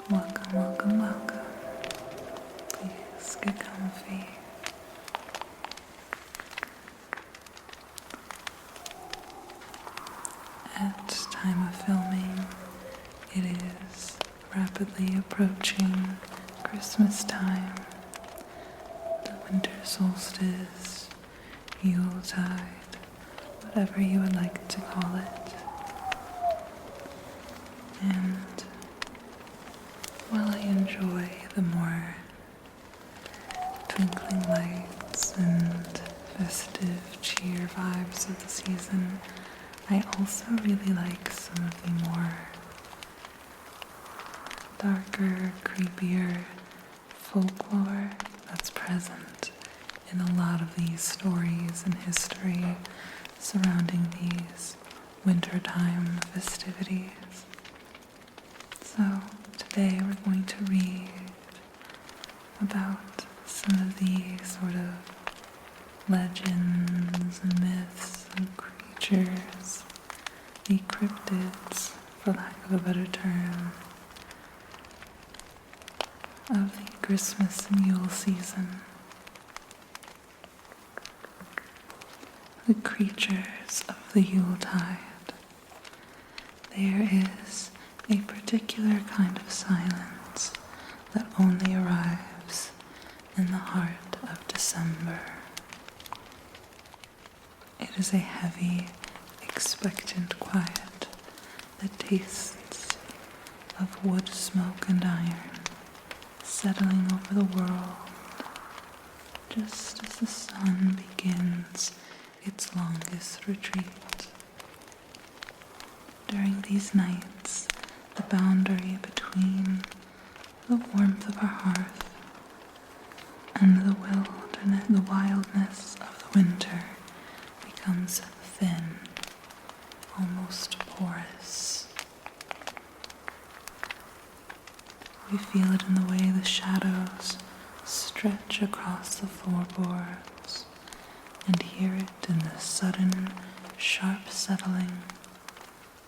Welcome, welcome, welcome. Please get comfy. At time of filming, it is rapidly approaching Christmas time, the winter solstice, Yuletide, whatever you would like to call it. And while I enjoy the more twinkling lights and festive cheer vibes of the season, I also really like some of the more darker, creepier folklore that's present in a lot of these stories and history surrounding these wintertime festivities. So today we're going to read about some of these sort of legends and myths and creatures, the cryptids, for lack of a better term, of the Christmas and Yule season. The creatures of the Yuletide. There is a particular kind of silence that only arrives in the heart of December. It is a heavy, expectant quiet that tastes of wood smoke and iron settling over the world just as the sun begins its longest retreat. During these nights, the boundary between the warmth of our hearth and the wildness of the winter becomes thin, almost porous. We feel it in the way the shadows stretch across the floorboards, and hear it in the sudden, sharp settling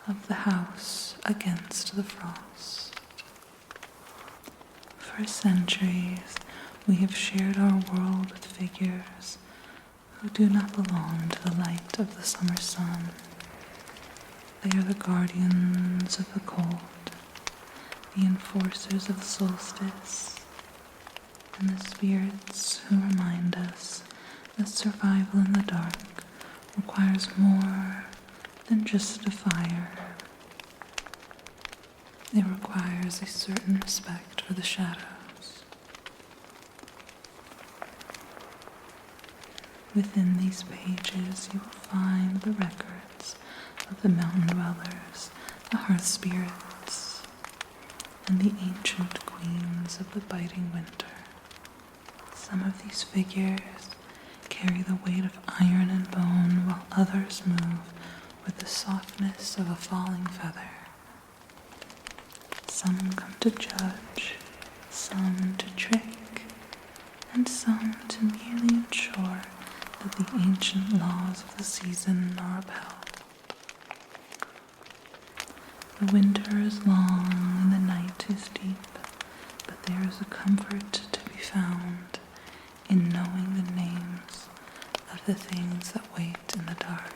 of the house against the frost. For centuries, we have shared our world with figures who do not belong to the light of the summer sun. They are the guardians of the cold, the enforcers of the solstice, and the spirits who remind us that survival in the dark requires more than just a fire. It requires a certain respect for the shadows. Within these pages you will find the records of the mountain dwellers, the hearth spirits, and the ancient queens of the biting winter. Some of these figures carry the weight of iron and bone, while others move with the softness of a falling feather. Some come to judge, some to trick, and some to merely ensure that the ancient laws of the season are upheld. The winter is long and the night is deep, but there is a comfort to be found in knowing the names of the things that wait in the dark.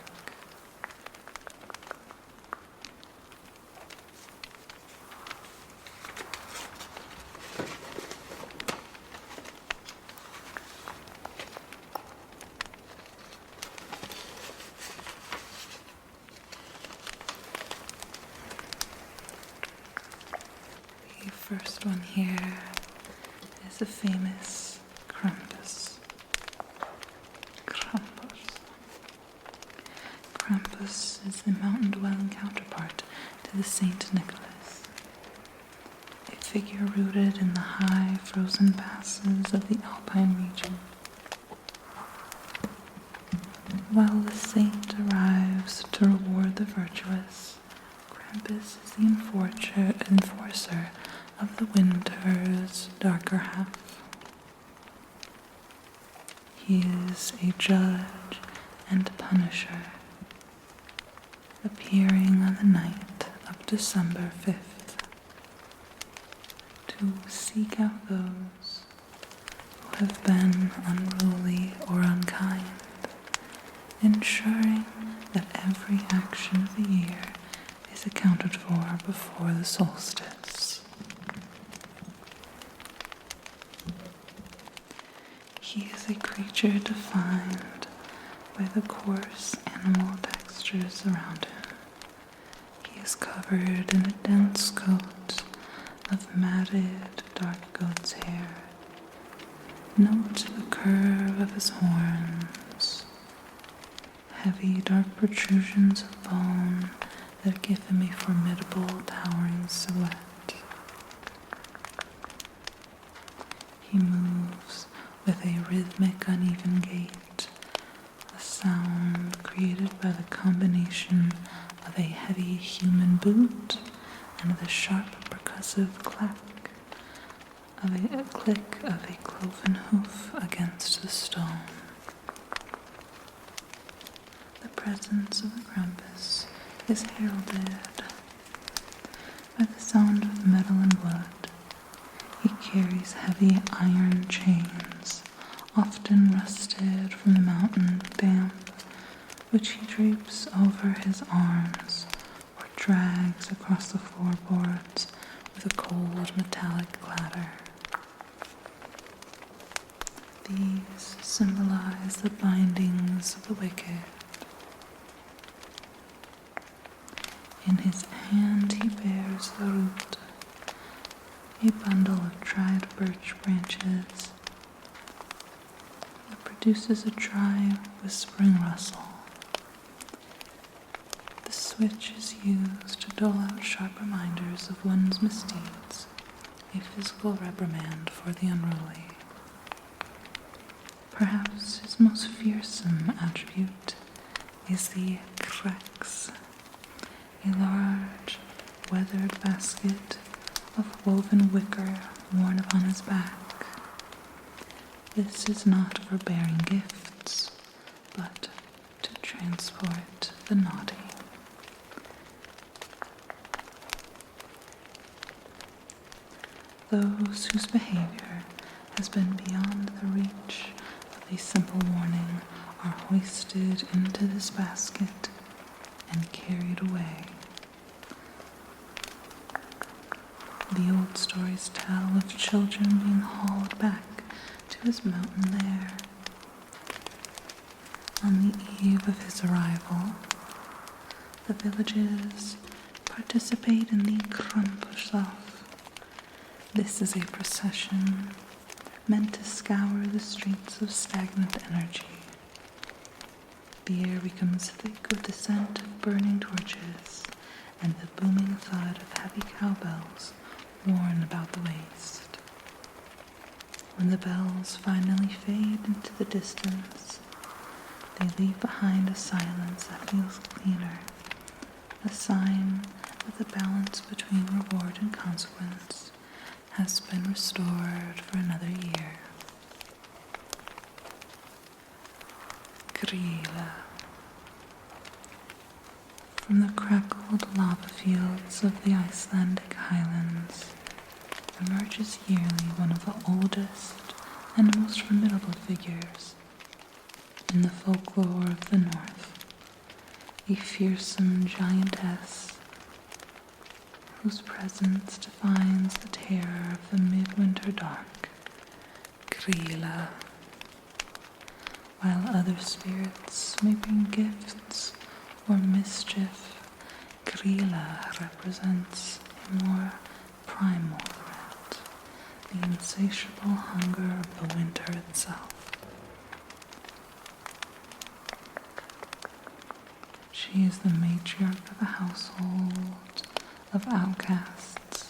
The first one here is the famous Krampus. Krampus is the mountain-dwelling counterpart to the Saint Nicholas, a figure rooted in the high frozen passes of the Alpine region. While the saint arrives to reward the virtuous, Krampus is the enforcer of the winter's darker half. He is a judge and punisher, appearing on the night of December 5th. to seek out those who have been unruly or unkind, ensuring that every action of the year is accounted for before the solstice. He is a creature defined by the coarse animal textures around him. He is covered in a dense coat of matted dark goat's hair. Note the curve of his horns, heavy dark protrusions of bone that give him a formidable towering silhouette. He moves with a rhythmic uneven gait, a sound created by the combination of a heavy human boot and the sharp percussive click of a cloven hoof against the stone. The presence of the Krampus is heralded by the sound of metal and wood. He carries heavy iron chains, often rusted from the mountain damp, which he drapes over his arms or drags across the floorboards with a cold metallic clatter. These symbolize the bindings of the wicked. In his hand he bears the root, a bundle of dried birch branches that produces a dry, whispering rustle. The switch is used to dole out sharp reminders of one's misdeeds, a physical reprimand for the unruly. Perhaps his most fearsome attribute is the cracks, a large, weathered basket of woven wicker worn upon his back. This is not for bearing gifts, but to transport the naughty. Those whose behavior has been beyond the reach of a simple warning are hoisted into this basket and carried away. The old stories tell of children being hauled back to his mountain lair. On the eve of his arrival, the villages participate in the Krampusslauf. This is a procession meant to scour the streets of stagnant energy. The air becomes thick with the scent of burning torches and the booming thud of heavy cowbells worn about the waist. When the bells finally fade into the distance, they leave behind a silence that feels cleaner, a sign that the balance between reward and consequence has been restored for another year. Grilla. From the crackled lava fields of the Icelandic highlands emerges yearly one of the oldest and most formidable figures in the folklore of the North, a fearsome giantess whose presence defines the terror of the midwinter dark, Grilla. While other spirits may bring gifts or mischief, Grilla represents a more primal threat, the insatiable hunger of the winter itself. She is the matriarch of a household of outcasts,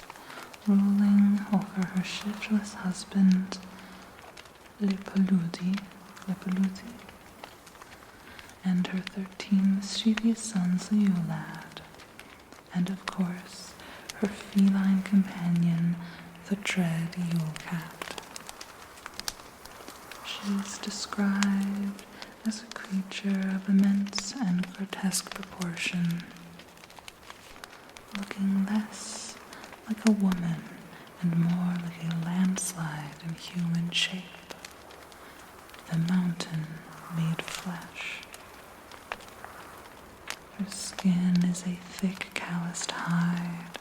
ruling over her shiftless husband, Lepaludi, and her 13 mischievous sons, the Yule Lad, and of course, her feline companion, the dread Yule Cat. She is described as a creature of immense and grotesque proportion, looking less like a woman and more like a landslide in human shape, the mountain made flesh. Her skin is a thick calloused hide,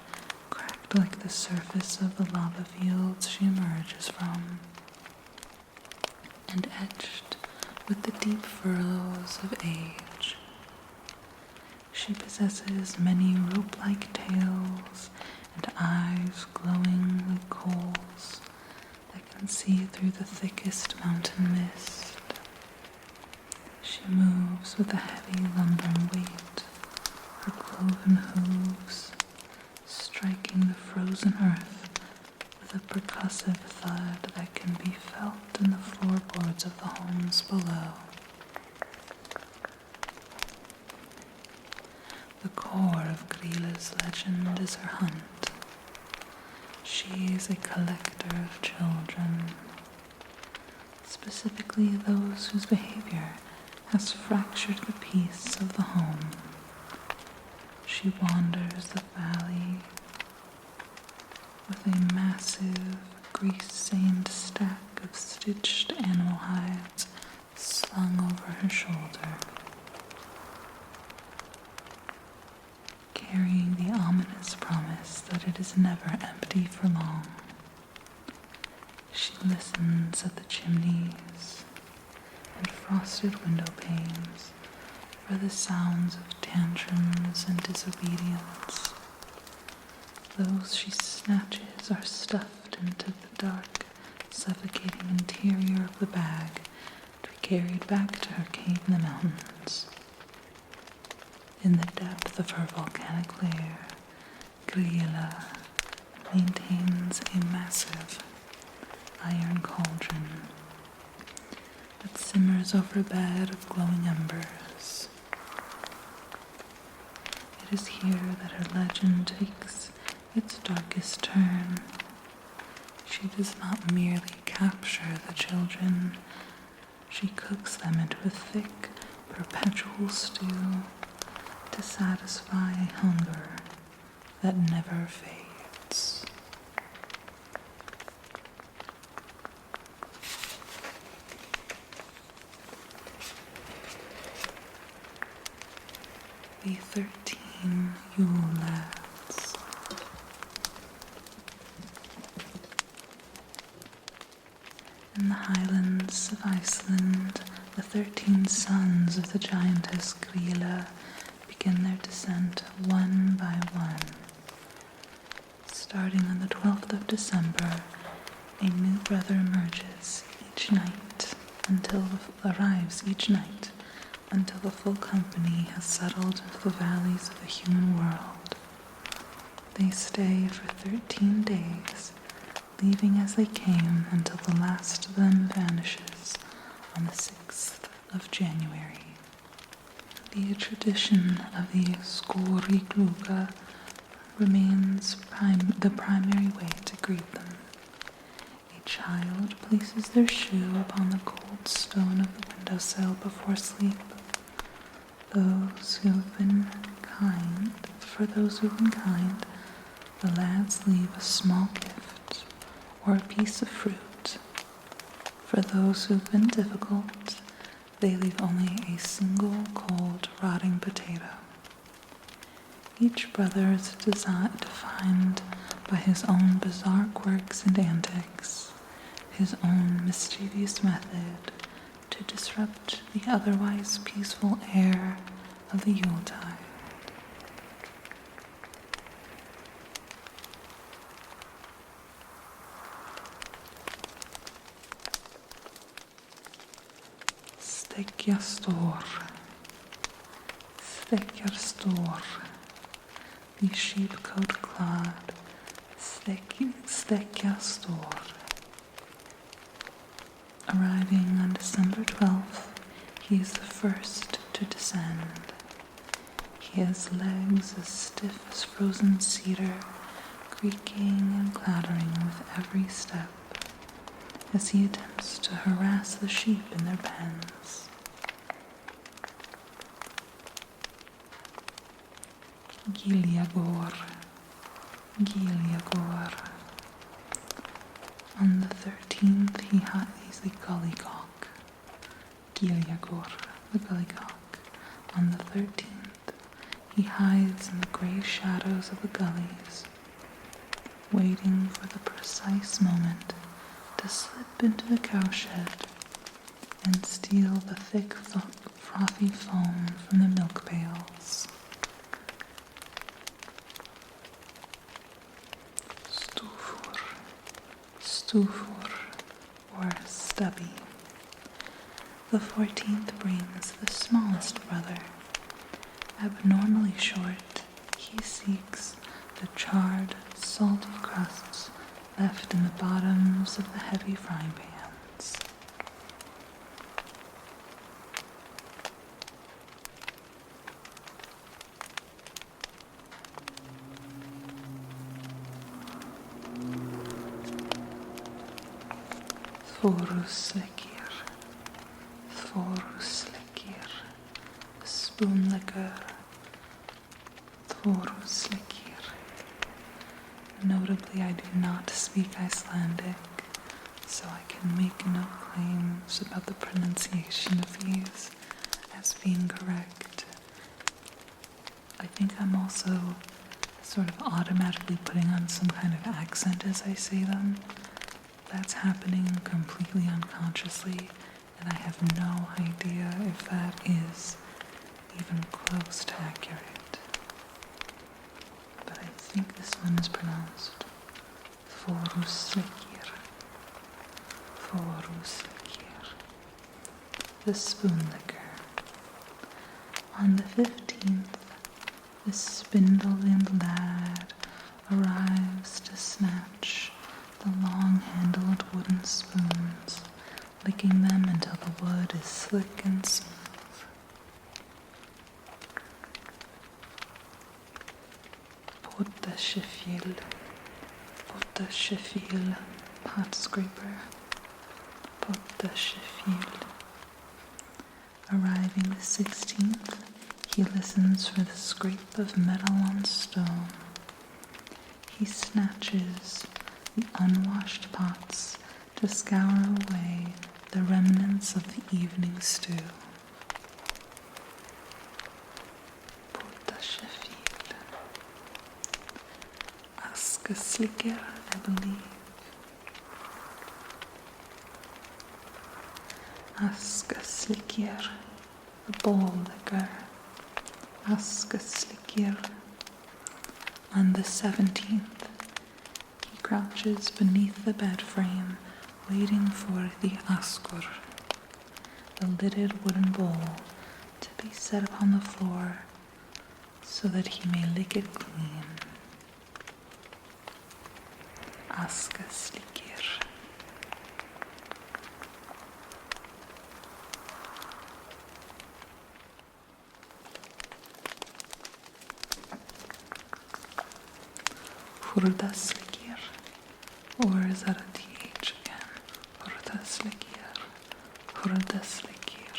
cracked like the surface of the lava fields she emerges from, and etched with the deep furrows of age. She possesses many rope-like tails and eyes glowing like coals that can see through the thickest mountain mist. She moves with a heavy lumbering weight, her cloven hooves striking the frozen earth with a percussive thud that can be felt in the floorboards of the homes below. The core of Grila's legend is her hunt. She is a collector of children, specifically those whose behavior has fractured the peace of the home. She wanders the valley with a massive, grease-stained stack of stitched animal hides slung over her shoulder, carrying the ominous promise that it is never empty for long. She listens at the chimneys and frosted window panes for the sounds of tantrums and disobedience. Those she snatches are stuffed into the dark, suffocating interior of the bag to be carried back to her cave in the mountains. In the depth of her volcanic lair, Grilla maintains a massive iron cauldron that simmers over a bed of glowing embers. It is here that her legend takes its darkest turn. She does not merely capture the children, she cooks them into a thick, perpetual stew to satisfy a hunger that never fades. The 13 Yule Lads. In the highlands of Iceland, the 13 sons of the giantess Grilla begin their descent one by one. Starting on the 12th of December, a new brother emerges arrives each night until the full company has settled into the valleys of the human world. They stay for 13 days, leaving as they came until the last of them vanishes on the 6th of January. The tradition of the Skorigluga remains the primary way to greet them. A child places their shoe upon the cold stone of the windowsill before sleep. For those who have been kind, the lads leave a small gift or a piece of fruit. For those who have been difficult, they leave only a single cold, rotting potato. Each brother is defined by his own bizarre quirks and antics, his own mischievous method to disrupt the otherwise peaceful air of the Yuletide. Stekkjastor, the sheepcoat-clad Stekkjastor. Arriving on December 12th, he is the first to descend. He has legs as stiff as frozen cedar, creaking and clattering with every step as he attempts to harass the sheep in their pens. Giljagor, On the 13th, he's the gullycock, Gilliagor, the gullycock. On the 13th, he hides in the grey shadows of the gullies, waiting for the precise moment to slip into the cowshed and steal the thick, frothy foam from the milk pails. Stufur, or stubby. The 14th brings the smallest brother. Abnormally short, he seeks the charred, salty crusts left in the bottoms of the heavy frying pans. Þvorsleikir, spoonlicker, Þvorsleikir. Notably, I do not speak Icelandic, so I can make no claims about the pronunciation of these as being correct. I think I'm also sort of automatically putting on some kind of accent as I say them. That's happening completely unconsciously, and I have no idea if that is even close to accurate. But I think this one is pronounced Þvorsleikir. The spoonlicker. On the 15th, the spindle-limbed lad arrives to snatch the long-handled wooden spoons, licking them until the wood is slick and smooth. Pottashefil, pot scraper. Pottashefil. Arriving the 16th, he listens for the scrape of metal on stone. He snatches the unwashed pots to scour away the remnants of the evening stew. Pottashefil. Askaslicker, I believe. Askaslicker, the bowl licker. Askaslicker. On the 17th, he crouches beneath the bed frame, waiting for the askur, the lidded wooden bowl, to be set upon the floor so that he may lick it clean. Askaslicker. Hurdaslikir, or is that a th again? Hurdaslikir.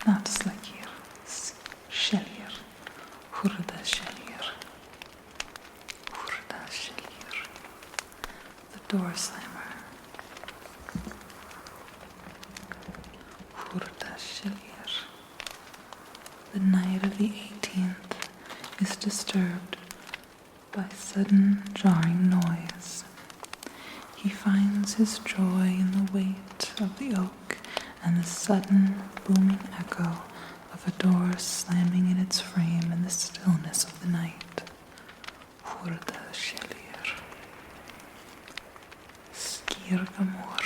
Not slikir, shelir. Hurdashelir. The door slammer. Hurdashelir. The night of the 18th is disturbed by sudden jarring noise. He finds his joy in the weight of the oak and the sudden booming echo of a door slamming in its frame in the stillness of the night. Hurdashelir. Skirgamor.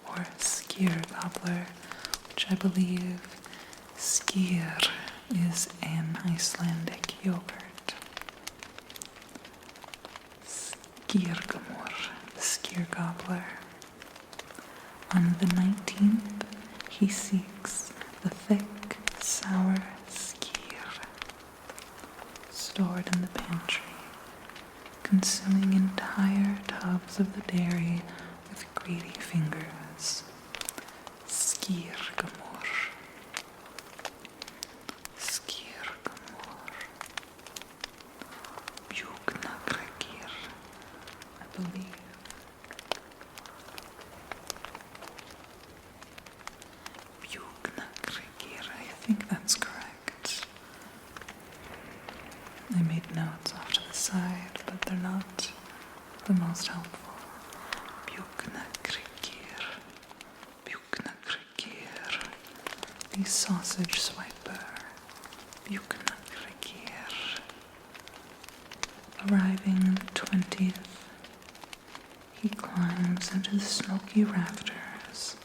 Or skier gobbler, which I believe skier is an Icelandic yogurt. Skirgamor, the skier gobbler. On the 19th, he seeks the thick, sour skier, stored in the pantry, consuming entire tubs of the dairy with greedy fingers. Skirgamor. the sausage swiper, Buknakrekir. Arriving in the 20th, he climbs into the smoky rafters,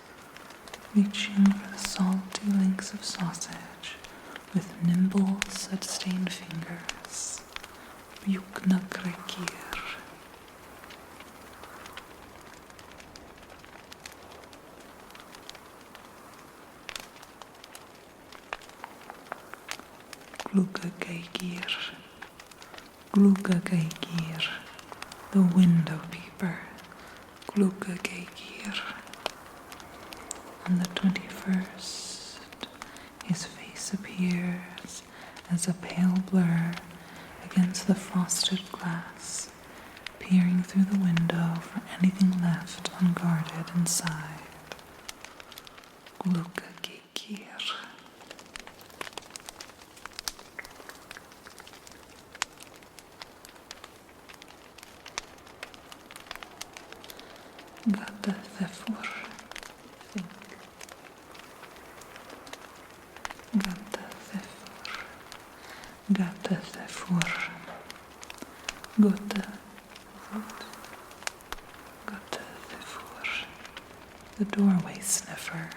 reaching for the salty links of sausage with nimble, soot-stained fingers. Buknakrekir. Glugagaigir, Glugagaigir, the window peeper, Glugagaigir. On the 21st, his face appears as a pale blur against the frosted glass, peering through the window for anything left unguarded inside. Glugagaigir. Gata Thefur, think. Gata Thefur, Gata Thefur, Gata Vut, Gata Thefur, the doorway sniffer.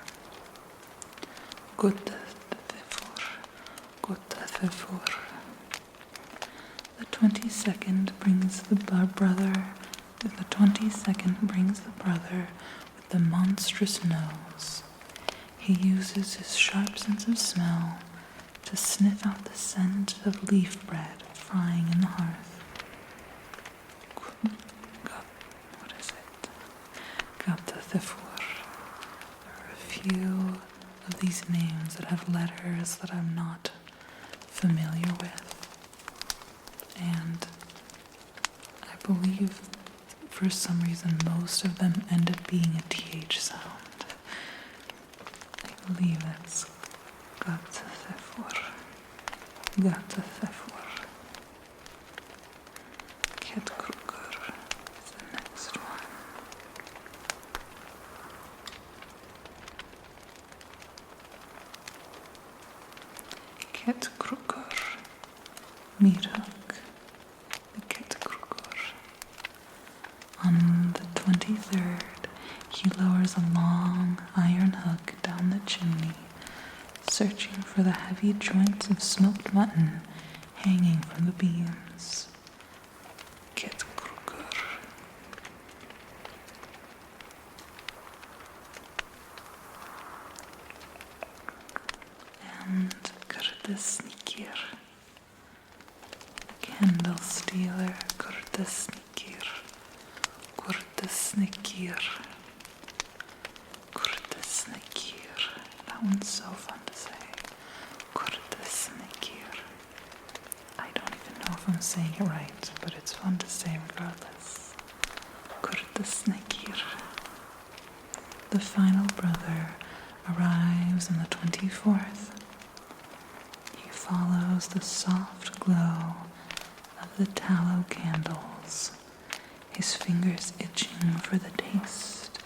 Gata Thefur, Gata Thefur. The 22nd brings the brother. The 22nd brings the brother with the monstrous nose. He uses his sharp sense of smell to sniff out the scent of leaf bread frying in the hearth. What is it? Gatathefur. There are a few of these names that have letters that I'm not familiar with. And I believe for some reason, most of them end up being a TH sound. I believe that's Gatathefur. Gatathefur. Ketkrukur is the next one. Ketkrukur. Mirhug. The Ketkrukur. On the 23rd, he lowers a long iron hook down the chimney, searching for the heavy joints of smoked mutton hanging from the beams. Ketkrukur. And Kurtasnikir. Candle stealer Kurtasnikir. Kurtasnikir. Kurtasnikir. That one's so fun to say. Kurtasnikir. I don't even know if I'm saying it right, but it's fun to say regardless. Kurtasnikir. The final brother arrives on the 24th. He follows the soft glow of the tallow candles, his fingers itching for the taste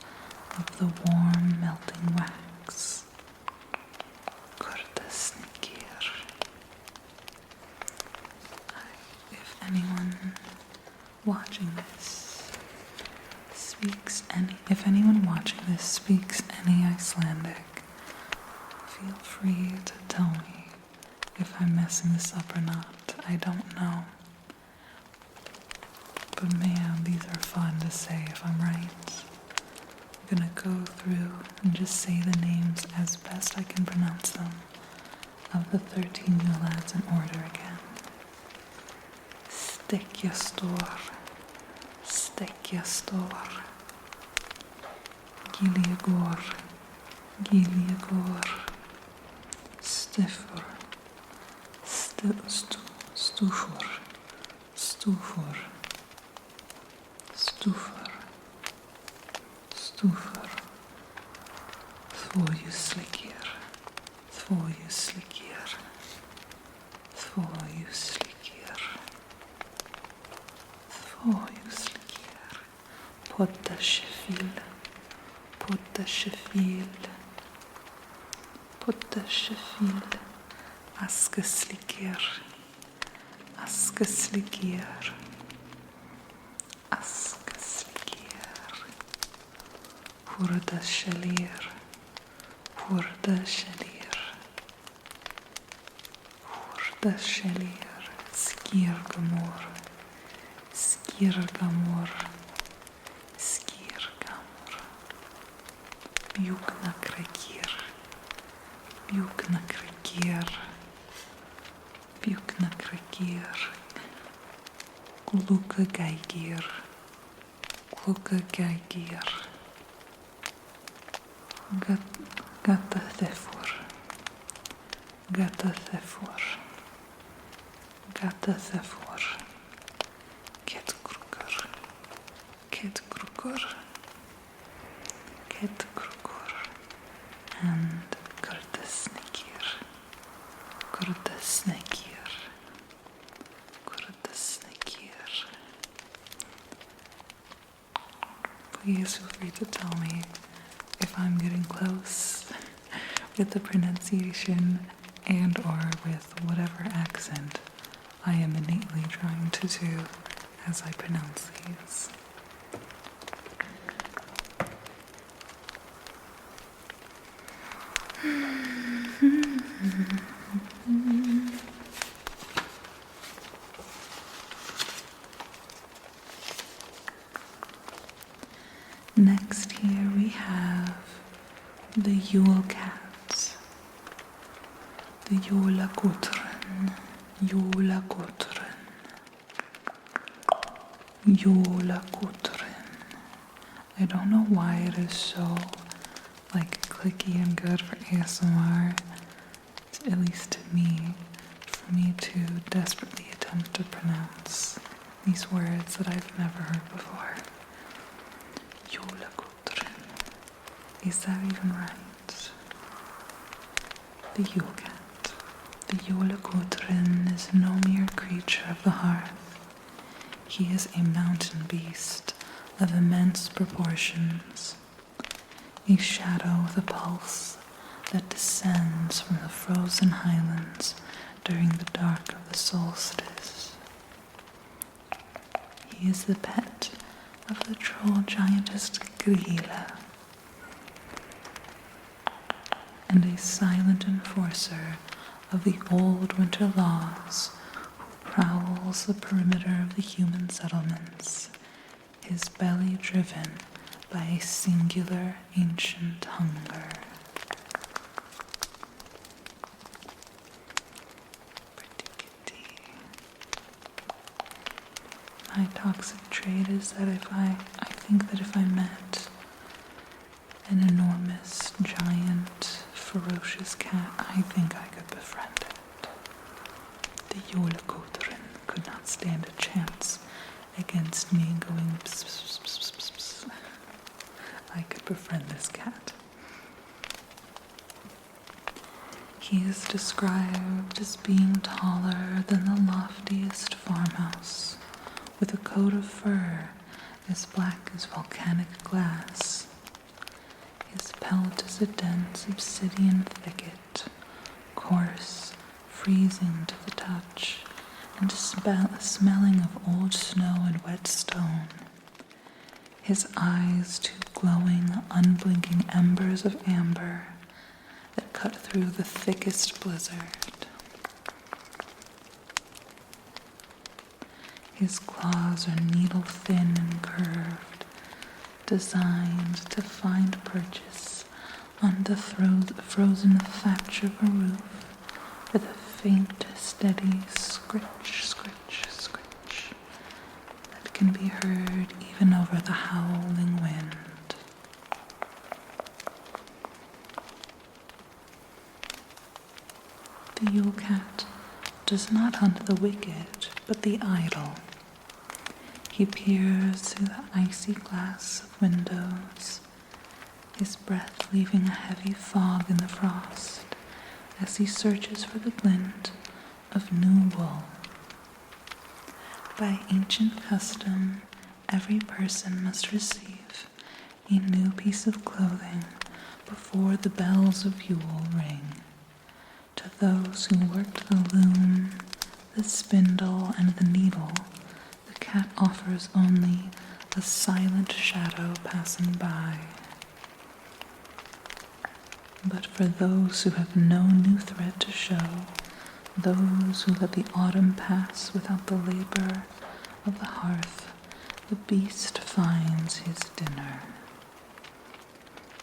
of the warm melting wax. Kurtasnikir. If anyone watching this speaks any Icelandic, feel free to tell me if I'm messing this up or not. I don't know. But man, these are fun to say if I'm right. I'm gonna go through and just say the names as best I can pronounce them of the 13 new lads in order again. Stekjastor, Stekjastor, Giliagor, Giliagor, Stifur, Stufur, Stufur, Stufur, Stufur, Þvojuslikir, Þvojuslikir, Þvojuslikir, Þvojuslikir, Pottashefil, Pottashefil, Pottashefil, shefil, askesliker, askesliker, askesliker, hurda shalir, hurda shalir, hurda shalir, skirgamor, skirgamor, skirgamor, bjukna krekir, bjukna krekir, bjukna krekir, gluka gaigir, gluka gaigir, gata thefur, gata thefur, gata thefur, ket krukur, ket krukur, ket krukur, and kurtasnekir, kurtasnekir, kurtasnekir. Please feel free to tell me if I'm getting close with the pronunciation and or with whatever accent I am innately trying to do as I pronounce these. Next here we have the Yule cat, the Jólakotren, Jólakotren, Jólakotren. I don't know why it is so clicky and good for ASMR, at least to me, for me to desperately attempt to pronounce these words that I've never heard before. Jólakotren. Is that even right? The Yule cat. The Jólakotren is no mere creature of the hearth. He is a mountain beast of immense proportions, a shadow with a pulse that descends from the frozen highlands during the dark of the solstice. He is the pet of the troll giantess Grilla, and a silent enforcer of the old winter laws who prowls the perimeter of the human settlements, his belly driven by a singular ancient hunger. Pretty kitty. My toxic trait is that I think that if I met an enormous, giant, ferocious cat, I think I could befriend it. The Jólakotren could not stand a chance against me going pss, pss, pss, pss, pss. I could befriend this cat. He is described as being taller than the loftiest farmhouse, with a coat of fur as black as volcanic glass. His pelt is a dense obsidian thicket, coarse, freezing to the touch, and smelling of old snow and wet stone. His eyes two glowing, unblinking embers of amber that cut through the thickest blizzard. His claws are needle-thin and curved, designed to find purchase on the frozen thatch of a roof with a faint, steady scritch, scritch, scritch that can be heard even over the howling wind. The Yule cat does not hunt the wicked, but the idle. He peers through the icy glass of windows, his breath leaving a heavy fog in the frost as he searches for the glint of new wool. By ancient custom, every person must receive a new piece of clothing before the bells of Yule ring. To those who worked the loom, the spindle, and the needle, the cat offers only a silent shadow passing by. But for those who have no new thread to show, those who let the autumn pass without the labor of the hearth, the beast finds his dinner.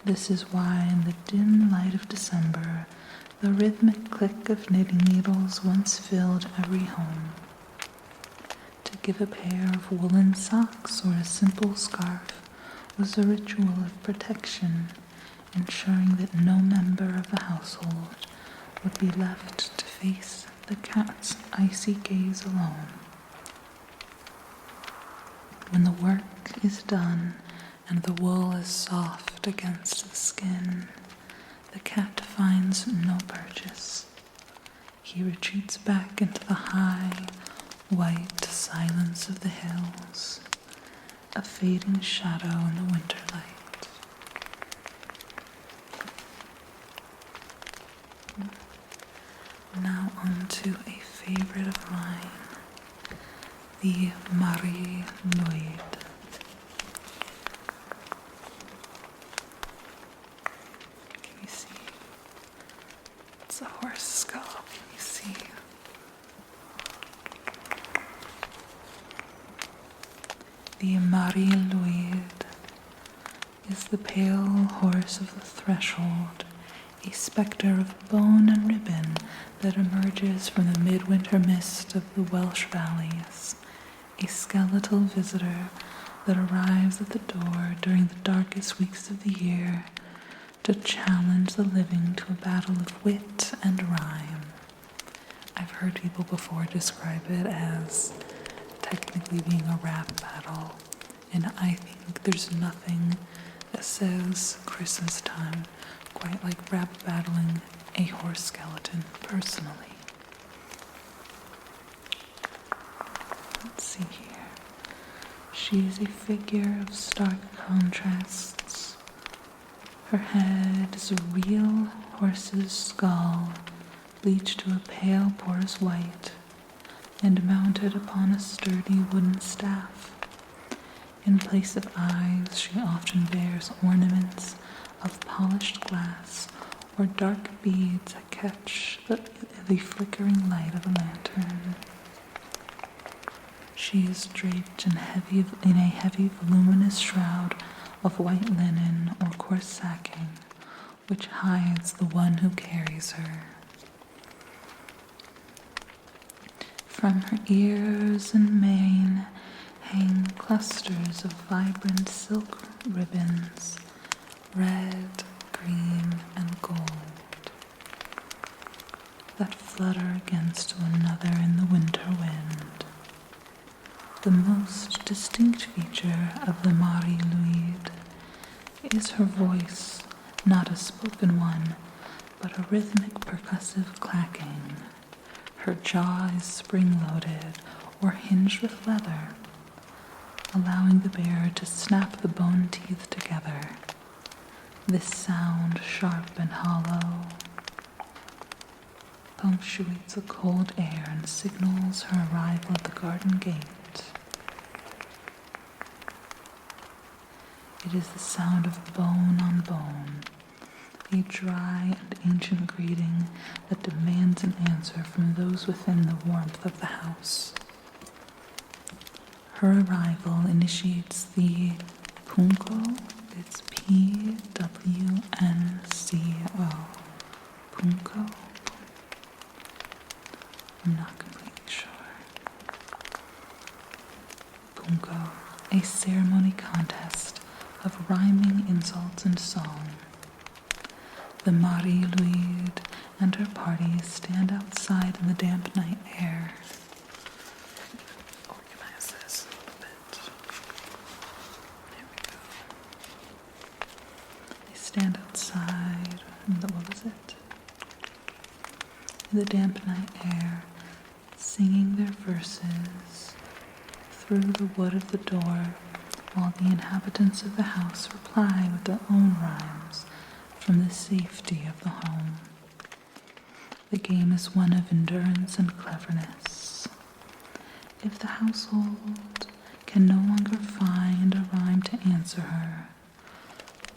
This is why in the dim light of December, the rhythmic click of knitting needles once filled every home. To give a pair of woolen socks or a simple scarf was a ritual of protection, ensuring that no member of the household would be left to face the cat's icy gaze alone. When the work is done and the wool is soft against the skin, the cat finds no purchase. He retreats back into the high, white silence of the hills, a fading shadow in the winter light. Now on to a favorite of mine, the Marie Lloyd. Can you see? It's a horse skull. Can you see? The Marie Lloyd is the pale horse of the threshold, a spectre of bone and ribbon that emerges from the midwinter mist of the Welsh valleys, a skeletal visitor that arrives at the door during the darkest weeks of the year to challenge the living to a battle of wit and rhyme. I've heard people before describe it as technically being a rap battle, and I think there's nothing that says Christmas time quite like rap battling a horse skeleton, personally. Let's see here. She is a figure of stark contrasts. Her head is a real horse's skull, bleached to a pale porous white, and mounted upon a sturdy wooden staff. In place of eyes, she often bears ornaments of polished glass or dark beads that catch the flickering light of a lantern. She is draped in a heavy voluminous shroud of white linen or coarse sacking, which hides the one who carries her. From her ears and mane hang clusters of vibrant silk ribbons, red, green, and gold, that flutter against one another in the winter wind. The most distinct feature of the Marie Lloyd is her voice, not a spoken one, but a rhythmic percussive clacking. Her jaw is spring-loaded or hinged with leather, allowing the bearer to snap the bone teeth together. This sound, sharp and hollow, punctuates the cold air and signals her arrival at the garden gate. It is the sound of bone on bone, a dry and ancient greeting that demands an answer from those within the warmth of the house. Her arrival initiates the punco. It's P-W-N-C-O. Punco? I'm not completely sure. Punco, a ceremony contest of rhyming insults and song. The Marie Lloyd and her party stand outside in the damp night air. Organize this a little bit. There we go. They stand outside, in the damp night air, singing their verses through the wood of the door, while the inhabitants of the house reply with their own rhymes from the safety of the home. The game is one of endurance and cleverness. If the household can no longer find a rhyme to answer her,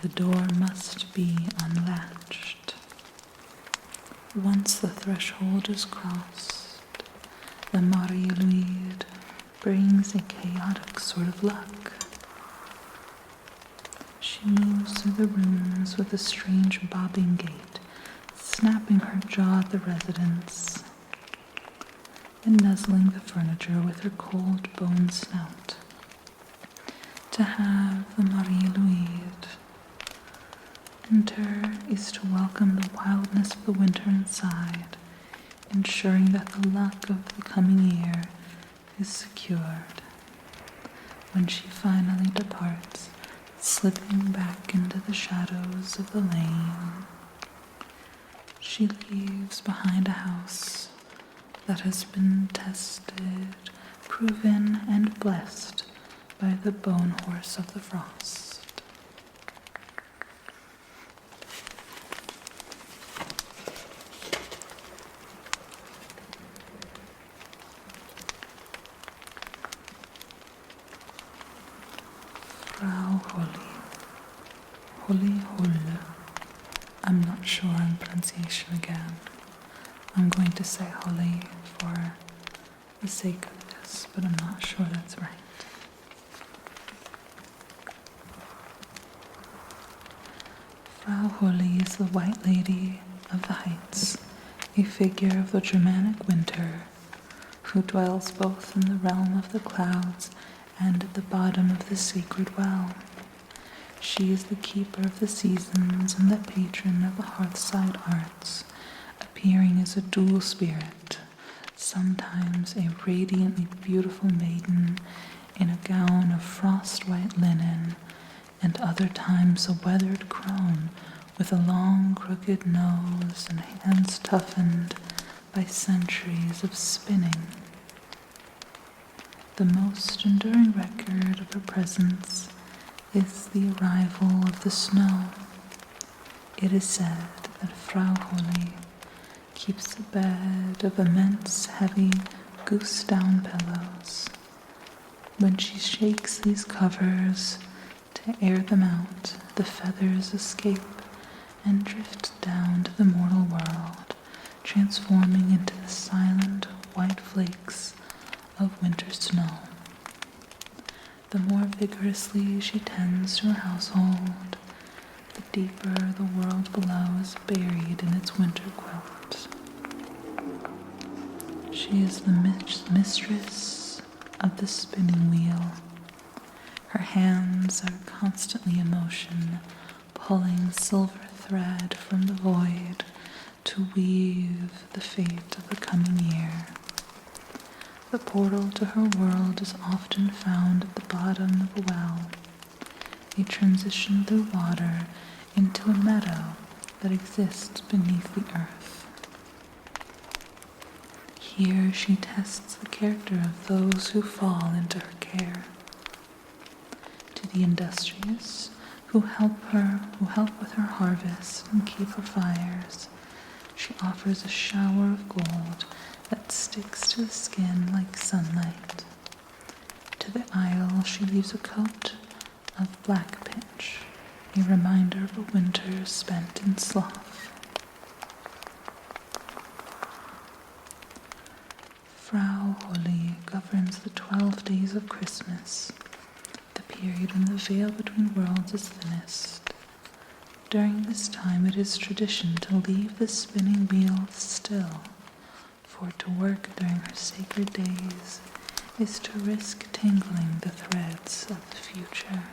the door must be unlatched. Once the threshold is crossed, the Mariluid brings a chaotic sort of luck. She moves through the rooms with a strange bobbing gait, snapping her jaw at the residents and nuzzling the furniture with her cold bone snout. To have the Mariluid enter is to welcome the wildness of the winter inside, ensuring that the luck of the coming year is secured. When she finally departs, slipping back into the shadows of the lane, she leaves behind a house that has been tested, proven, and blessed by the bone horse of the frost. Frau Holy Hulle. I'm not sure on pronunciation again. I'm going to say holy for the sake of this, but I'm not sure that's right. Frau Holy is the White Lady of the Heights, a figure of the Germanic winter, who dwells both in the realm of the clouds and at the bottom of the sacred well. She is the keeper of the seasons and the patron of the hearthside arts, appearing as a dual spirit, sometimes a radiantly beautiful maiden in a gown of frost-white linen, and other times a weathered crone with a long crooked nose and hands toughened by centuries of spinning. The most enduring record of her presence is the arrival of the snow. It is said that Frau Holy keeps a bed of immense, heavy goose-down pillows. When she shakes these covers to air them out, the feathers escape and drift down to the mortal world, transforming into the silent white flakes of winter snow. The more vigorously she tends to her household, the deeper the world below is buried in its winter quilt. She is the mistress of the spinning wheel. Her hands are constantly in motion, pulling silver thread from the void to weave the fate of the coming year. The portal to her world is often found at the bottom of a well, a transition through water into a meadow that exists beneath the earth. Here she tests the character of those who fall into her care. To the industrious who help with her harvest and keep her fires, she offers a shower of gold that sticks to the skin like sunlight. To the idle she leaves a coat of black pitch, a reminder of a winter spent in sloth. Frau Holy governs the 12 days of Christmas, the period when the veil between worlds is thinnest. During this time it is tradition to leave the spinning wheel still, for to work during her sacred days is to risk tangling the threads of the future.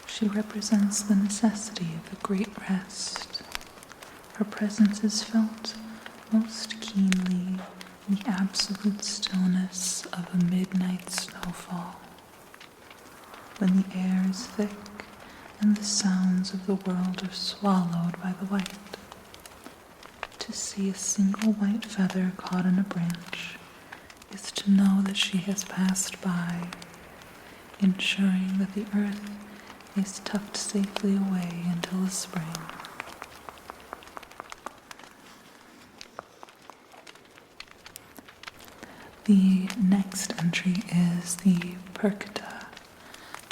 She represents the necessity of the great rest. Her presence is felt most keenly in the absolute stillness of a midnight snowfall, when the air is thick and the sounds of the world are swallowed by the white. To see a single white feather caught in a branch is to know that she has passed by, ensuring that the earth is tucked safely away until the spring. The next entry is the Perkta,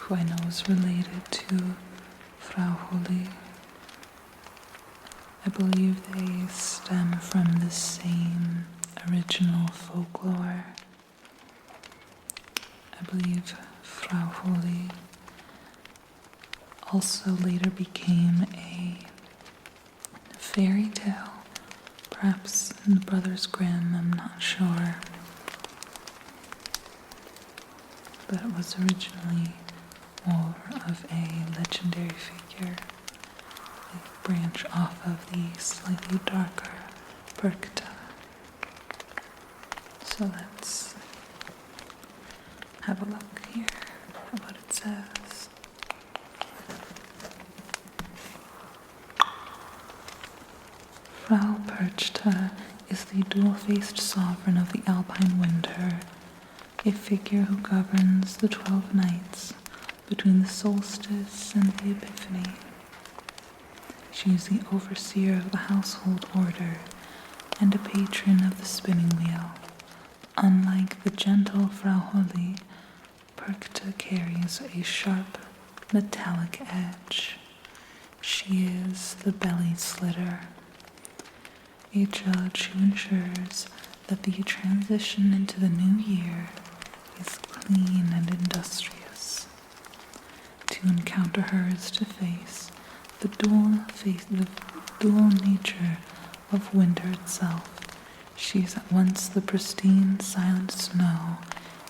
who I know is related to Frau Holy. I believe they stem from the same original folklore. I believe Frau Holy also later became a fairy tale, perhaps in the Brothers Grimm, I'm not sure. But it was originally more of a legendary figure, a branch off of the slightly darker Perkta. So let's have a look here at what it says. Frau Perkta is the dual-faced sovereign of the Alpine winter, a figure who governs the 12 nights between the solstice and the Epiphany. She is the overseer of the household order and a patron of the spinning wheel. Unlike the gentle Frau Holy, Perkta carries a sharp, metallic edge. She is the belly slitter, a judge who ensures that the transition into the new year is clean and industrious. To encounter her is to face the dual nature of winter itself. She is at once the pristine, silent snow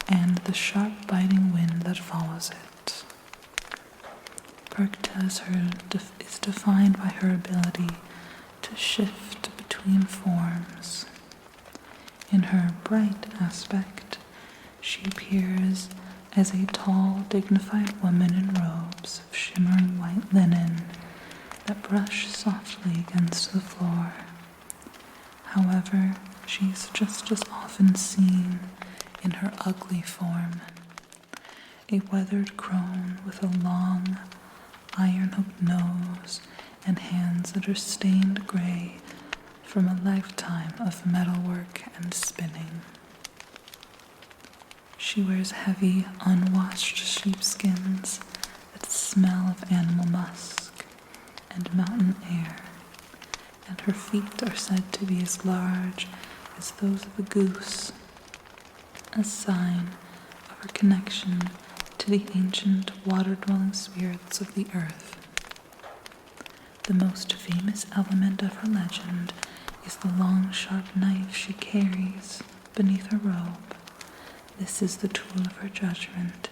and the sharp, biting wind that follows it. Perkta is defined by her ability to shift between forms. In her bright aspect, she appears as a tall, dignified woman in robes of shimmering white linen that brush softly against the floor. However, she is just as often seen in her ugly form, a weathered crone with a long, iron-hooked nose and hands that are stained gray from a lifetime of metalwork and spinning. She wears heavy, unwashed sheepskins that smell of animal musk and mountain air, and her feet are said to be as large as those of a goose, a sign of her connection to the ancient water-dwelling spirits of the earth. The most famous element of her legend is the long, sharp knife she carries beneath her robe. This is the tool of her judgment,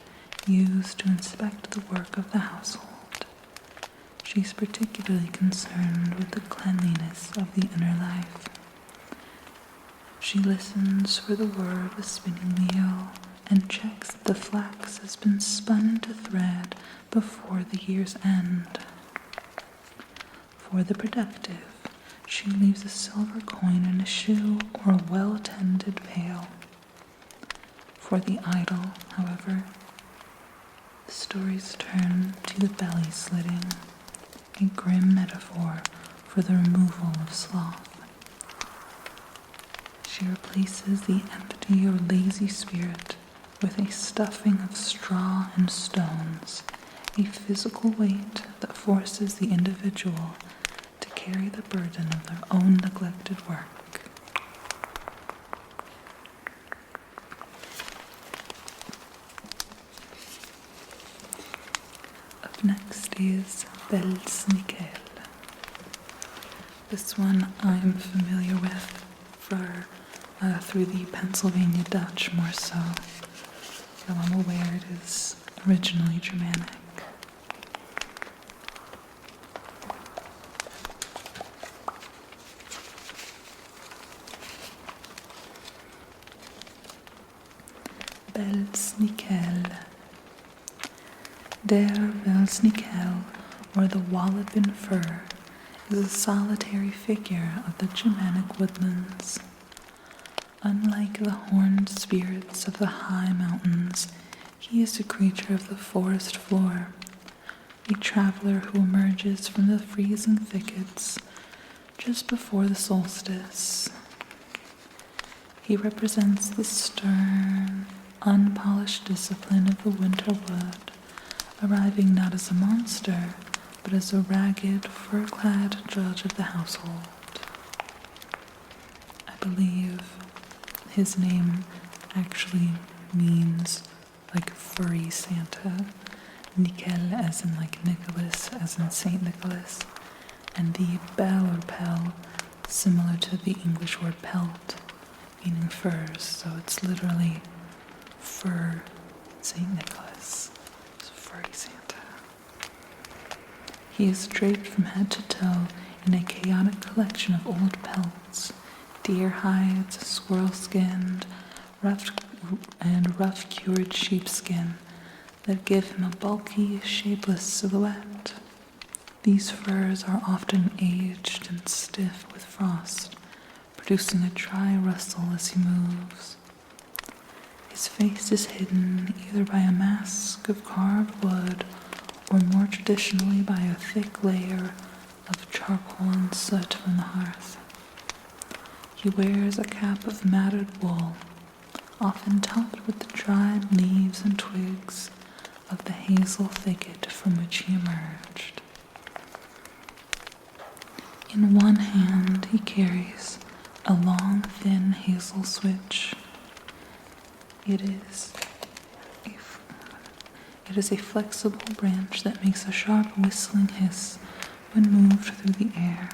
used to inspect the work of the household. She is particularly concerned with the cleanliness of the inner life. She listens for the whir of the spinning wheel and checks that the flax has been spun into thread before the year's end. For the productive, she leaves a silver coin in a shoe or a well-tended pail. For the idle, however, the stories turn to the belly slitting, a grim metaphor for the removal of sloth. She replaces the empty or lazy spirit with a stuffing of straw and stones, a physical weight that forces the individual to carry the burden of their own neglected work. Up next is Belsnickel. This one I'm familiar with through the Pennsylvania Dutch more so, though I'm aware it is originally Germanic. Belsnickel. Der Belsnickel, or the wallop in fur, is a solitary figure of the Germanic woodlands. Unlike the horned spirits of the high mountains, he is a creature of the forest floor. a traveler who emerges from the freezing thickets just before the solstice. He represents the stern, unpolished discipline of the winter wood, arriving not as a monster, but as a ragged, fur-clad judge of the household. I believe his name actually means like furry Santa. Nickel as in like Nicholas, as in Saint Nicholas, and the bell or pel, similar to the English word pelt, meaning furs, so it's literally fur Saint Nicholas. It's furry Santa. He is draped from head to toe in a chaotic collection of old pelts, deer hides, squirrel skinned, rough cured sheepskin that give him a bulky, shapeless silhouette. These furs are often aged and stiff with frost, producing a dry rustle as he moves. His face is hidden either by a mask of carved wood or more traditionally by a thick layer of charcoal and soot from the hearth. He wears a cap of matted wool, often topped with the dried leaves and twigs of the hazel thicket from which he emerged. In one hand he carries a long, thin hazel switch. It is a flexible branch that makes a sharp whistling hiss when moved through the air.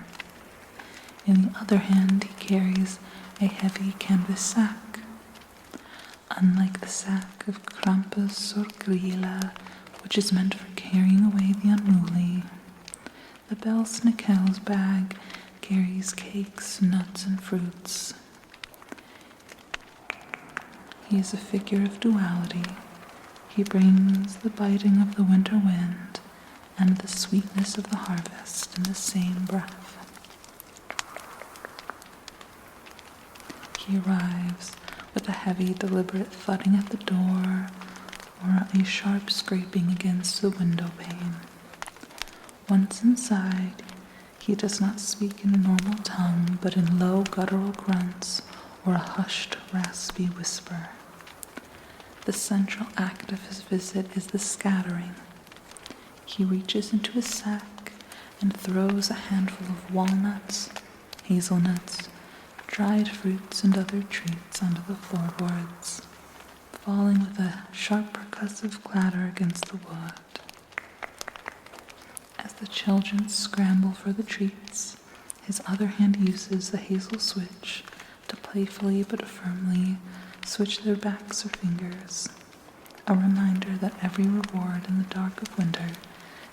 In the other hand he carries a heavy canvas sack. Unlike the sack of Krampus or Grilla, which is meant for carrying away the unruly, the Belsnickel's bag carries cakes, nuts, and fruits. He is a figure of duality. He brings the biting of the winter wind and the sweetness of the harvest in the same breath. He arrives with a heavy, deliberate thudding at the door or a sharp scraping against the window pane. Once inside, he does not speak in a normal tongue, but in low guttural grunts or a hushed, raspy whisper. The central act of his visit is the scattering. He reaches into his sack and throws a handful of walnuts, hazelnuts, dried fruits, and other treats onto the floorboards, falling with a sharp percussive clatter against the wood. As the children scramble for the treats, his other hand uses the hazel switch to playfully but firmly switch their backs or fingers, a reminder that every reward in the dark of winter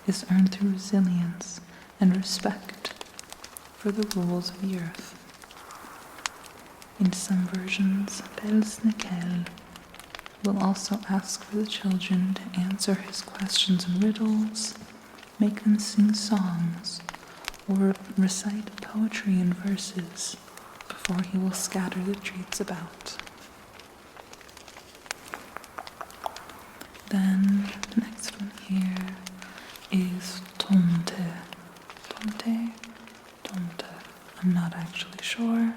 is earned through resilience and respect for the rules of the earth. In some versions, Belsnickel will also ask for the children to answer his questions in riddles, make them sing songs, or recite poetry in verses before he will scatter the treats about. Then the next one here is Tomte. Tomte? Tomte. I'm not actually sure.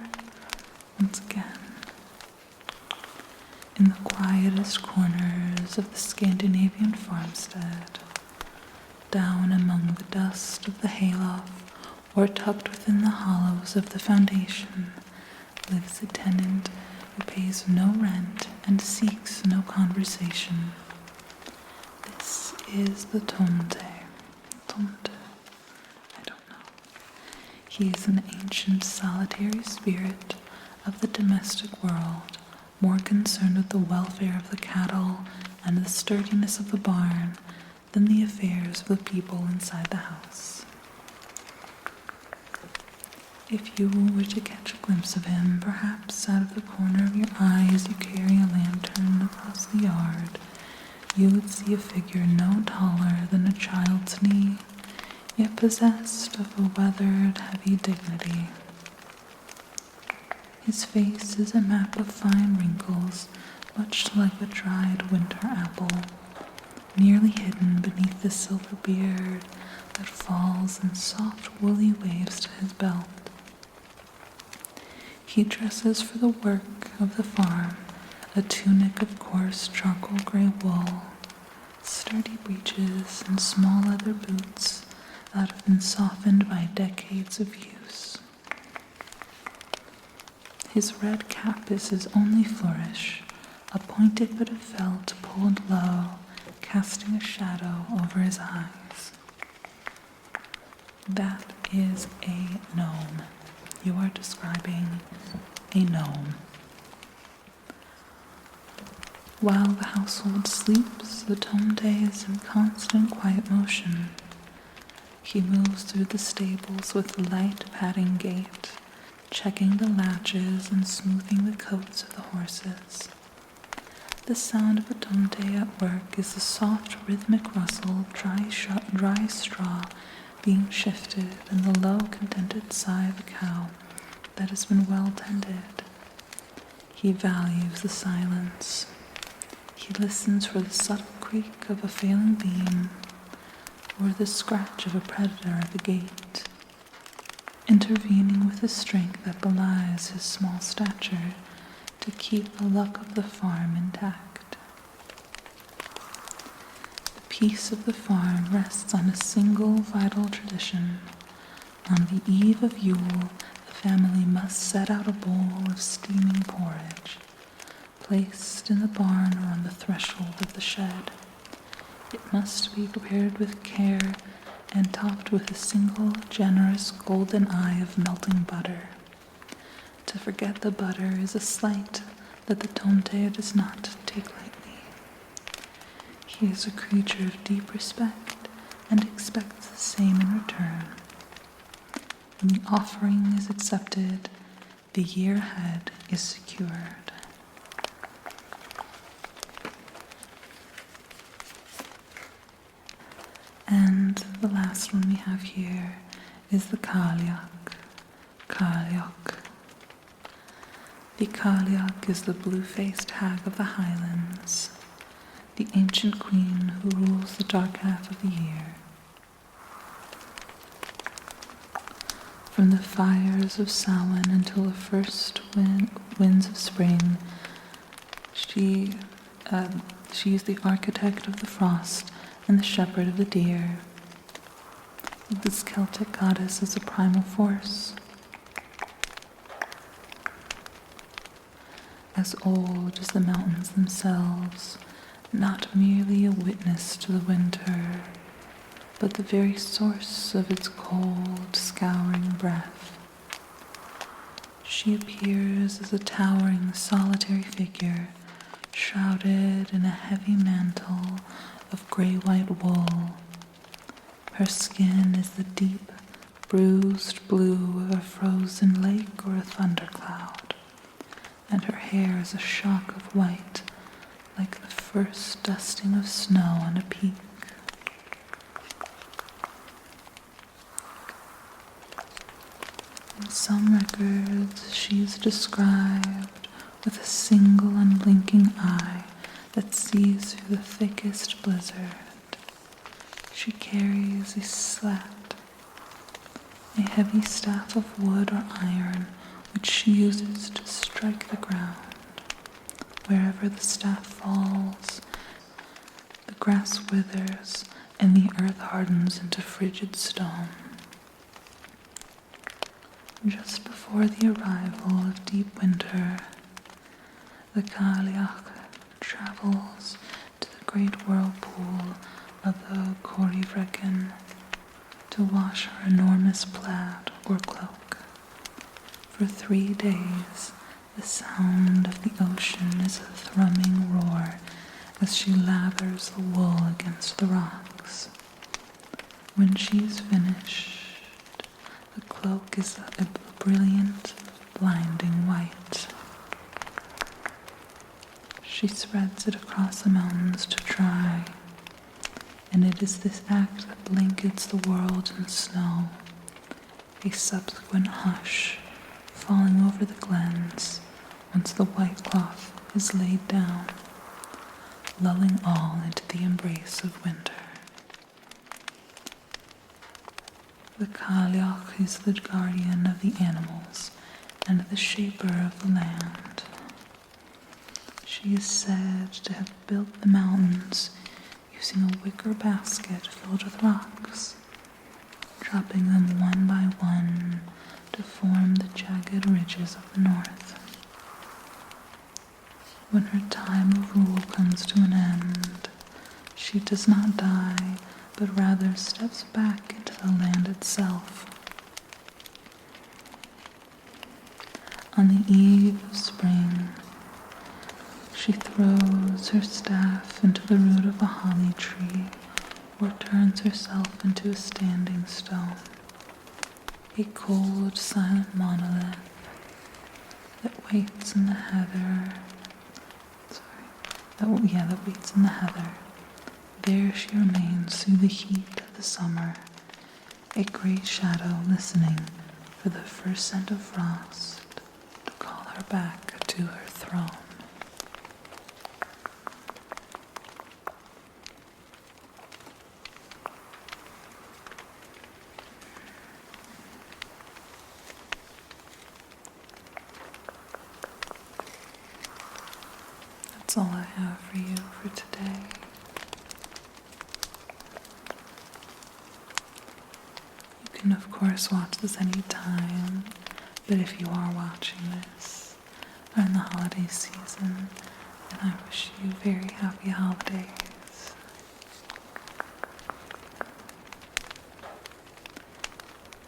Once again, in the quietest corners of the Scandinavian farmstead, down among the dust of the hayloft or tucked within the hollows of the foundation, lives a tenant who pays no rent and seeks no conversation. This is the Tomte. Tomte. I don't know. He is an ancient solitary spirit of the domestic world, more concerned with the welfare of the cattle and the sturdiness of the barn than the affairs of the people inside the house. If you were to catch a glimpse of him, perhaps out of the corner of your eye as you carry a lantern across the yard, you would see a figure no taller than a child's knee, yet possessed of a weathered, heavy dignity. His face is a map of fine wrinkles, much like a dried winter apple, nearly hidden beneath the silver beard that falls in soft woolly waves to his belt. He dresses for the work of the farm, a tunic of coarse charcoal gray wool, sturdy breeches, and small leather boots that have been softened by decades of use. His red cap is his only flourish, a pointed bit of felt pulled low, casting a shadow over his eyes. That is a gnome. You are describing a gnome. While the household sleeps, the Tomte is in constant quiet motion. He moves through the stables with a light padding gait, checking the latches and smoothing the coats of the horses. The sound of a Tomte at work is the soft rhythmic rustle of dry straw being shifted and the low contented sigh of a cow that has been well tended. He values the silence. He listens for the subtle creak of a failing beam or the scratch of a predator at the gate, intervening with a strength that belies his small stature to keep the luck of the farm intact. The peace of the farm rests on a single vital tradition. On the eve of Yule, the family must set out a bowl of steaming porridge, placed in the barn or on the threshold of the shed. It must be prepared with care and topped with a single generous golden eye of melting butter. To forget the butter is a slight that the Tomte does not take lightly. He is a creature of deep respect and expects the same in return. When the offering is accepted, the year ahead is secured. And the last one we have here is the Cailleach. The Cailleach is the blue-faced hag of the Highlands, the ancient queen who rules the dark half of the year. From the fires of Samhain until the first winds of spring, she is the architect of the frost and the shepherd of the deer. This Celtic goddess is a primal force, as old as the mountains themselves, not merely a witness to the winter, but the very source of its cold, scouring breath. She appears as a towering, solitary figure, shrouded in a heavy mantle of gray-white wool. Her skin is the deep, bruised blue of a frozen lake or a thundercloud, and her hair is a shock of white, like the first dusting of snow on a peak. In some records, she is described with a single unblinking eye that sees through the thickest blizzard. She carries a slat, a heavy staff of wood or iron, which she uses to strike the ground. Wherever the staff falls, the grass withers and the earth hardens into frigid stone. Just before the arrival of deep winter, the Cailleach travels to the great whirlpool of the Corrivrecken to wash her enormous plaid or cloak. For 3 days, the sound of the ocean is a thrumming roar as she lathers the wool against the rocks. When she is finished, the cloak is a brilliant, blinding white. She spreads it across the mountains to dry, and it is this act that blankets the world in snow, a subsequent hush falling over the glens once the white cloth is laid down. lulling all into the embrace of winter. The Cailleach is the guardian of the animals and the shaper of the land. She is said to have built the mountains using a wicker basket filled with rocks, dropping them one by one to form the jagged ridges of the north. When her time of rule comes to an end, she does not die, but rather steps back into the land itself. On the eve of spring, she throws her staff into the root of a holly tree or turns herself into a standing stone, a cold, silent monolith that waits in the heather. That waits in the heather. There she remains through the heat of the summer, a great shadow listening for the first scent of frost to call her back to her throne. That's all I have for you for today. You can of course watch this anytime, but if you are watching this during the holiday season, then I wish you very happy holidays.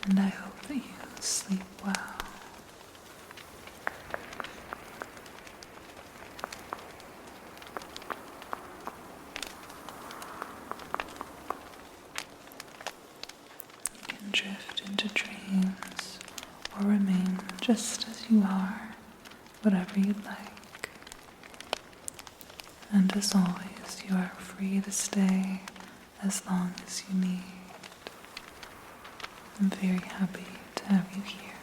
And I hope that you sleep well. Drift into dreams or remain just as you are, whatever you'd like. And as always, you are free to stay as long as you need. I'm very happy to have you here.